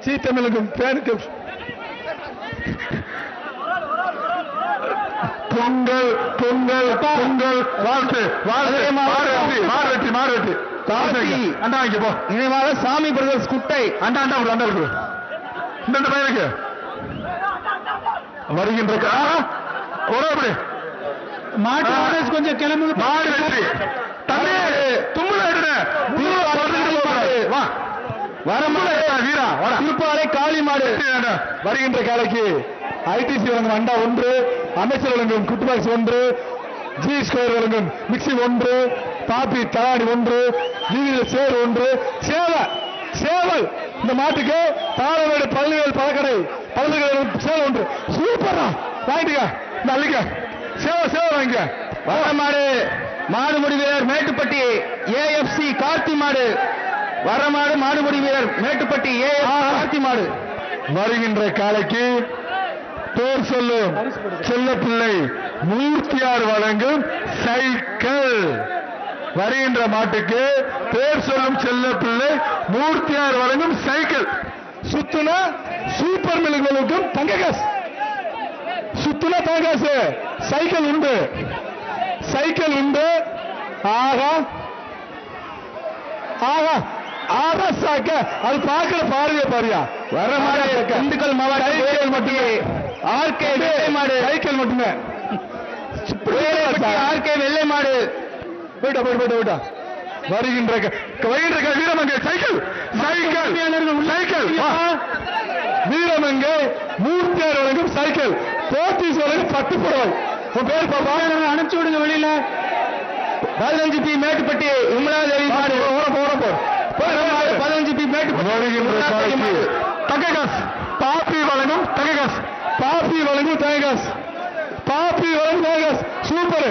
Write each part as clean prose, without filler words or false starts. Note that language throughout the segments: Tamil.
சீத்தமிழுக்கும் பேனுக்கும் பொங்கல் பொங்கல் பொங்கல் வாழ்த்து வாழ்த்து மாறுவெட்டி மாறுவெட்டி அண்டா வாங்கி போ. நினைவாக சாமி பிரதர்ஸ் குட்டை அண்டா அண்டா அண்டா இருக்கு இந்த பையனுக்கு வருகின்ற ஒரே மாட்டு கொஞ்சம் கிளம்பு மாடு வெற்றி தண்ணி தும்முல வீரா திருப்பாலை காளி மாடு வருகின்ற காலைக்கு ஐடிசி வழங்கும் அண்டா 1, அமைச்சர் வழங்கும் குட் பாக்ஸ் 1, ஜி ஸ்கொயர் வழங்கும் மிக்சி 1, பாப்பி தலாடி 1, வீதியில் சேர் 1, சேவல் இந்த மாட்டுக்கு தாளவேடு பழனிவேல் பழக்கடை சேவல் 1 சூப்பரா வாங்கிக்க இந்த அள்ளிக்க சேவல் வாங்கிக்க. வரமாடு மாடுமுடி வீரர் மேட்டுப்பட்டி ஏஎஃப்சி கார்த்தி மாடு வரமாடு மாடுமுடி வீரர் மேட்டுப்பட்டி கார்த்தி மாடு வருகின்ற காலைக்கு பேர் சொல்லும் செல்லப்பிள்ளை மூர்த்தியார் வழங்கும் சைக்கிள். வருகின்ற மாட்டுக்கு பேர் சொல்லும் செல்லப்பிள்ளை மூர்த்தியார் வழங்கும் சைக்கிள். சுத்துனா சூப்பர் மில்களுக்கும் தங்ககாசு சுத்துனா தங்ககாசு சைக்கிள் உண்டு ஆகா அரசாக்க அது பார்க்கிற பார்வையை பாரியா. வரமாடு திண்டுக்கல் மாவட்டம் மட்டுமே ஆர்கே வெள்ளை மாடு சைக்கிள் மட்டுமே ஆர்கே வெள்ளை மாடு போயிட்டா வருகின்ற வீரமங்கை சைக்கிள் வீரமங்கை மூர்த்தியார் வழங்கும் சைக்கிள் போத்தீஸ் வழங்கும் பட்டு புடவை. உன் பேர் அனுப்பிச்சு விடுங்க வெளியில 15 பி மேட்டுப்பட்டி விமலாதேவி மாடு 15 பி மேட்டுப்பட்டி தங்ககாஸ் பாப்பி வழங்கும் தங்ககாஸ் சூப்பர்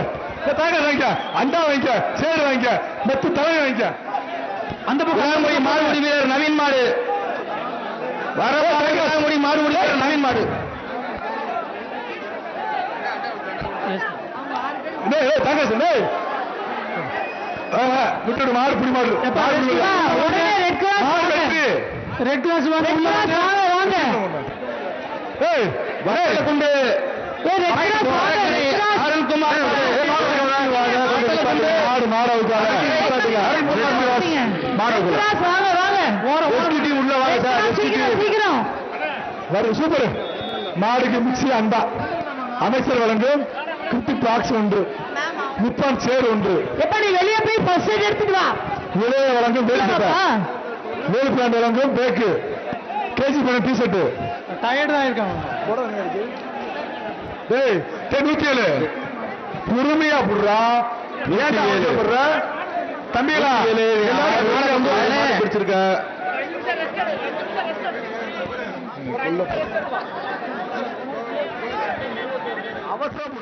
தங்ககாஸ் வாங்கிக்க அண்டா வாங்கிக்க சேரு வாங்கிக்க மெத்து தலை வாங்கிக்க. அந்த பக்கம் மாடுமுடி வீரர் நவீன் மாடு வரமுடி மாடுமுடி வீரர் நவீன் மாடு விட்டுடு மாடு புடி மாடு ரெட் கிளாஸ் வாங்க கொண்டு அருண்குமார் சூப்பர் மாடுக்கு மிக்சி அண்டா அமைச்சர் வழங்கும் கிரிக்கெட் பாக்ஸ் 1 நிப்பான் சேர் 1 எப்படி வெளியே போய் பஸ் எடுத்துட்டு வா. இளைய வழங்கும் வேல் பிளான் வழங்கும் பேக்கு கேஜி பண்ண டி ஷர்ட் டயர்டு தான் இருக்காங்க 107 பொறுமையா புடுறா தம்பிகளா பிடிச்சிருக்க அவசரம்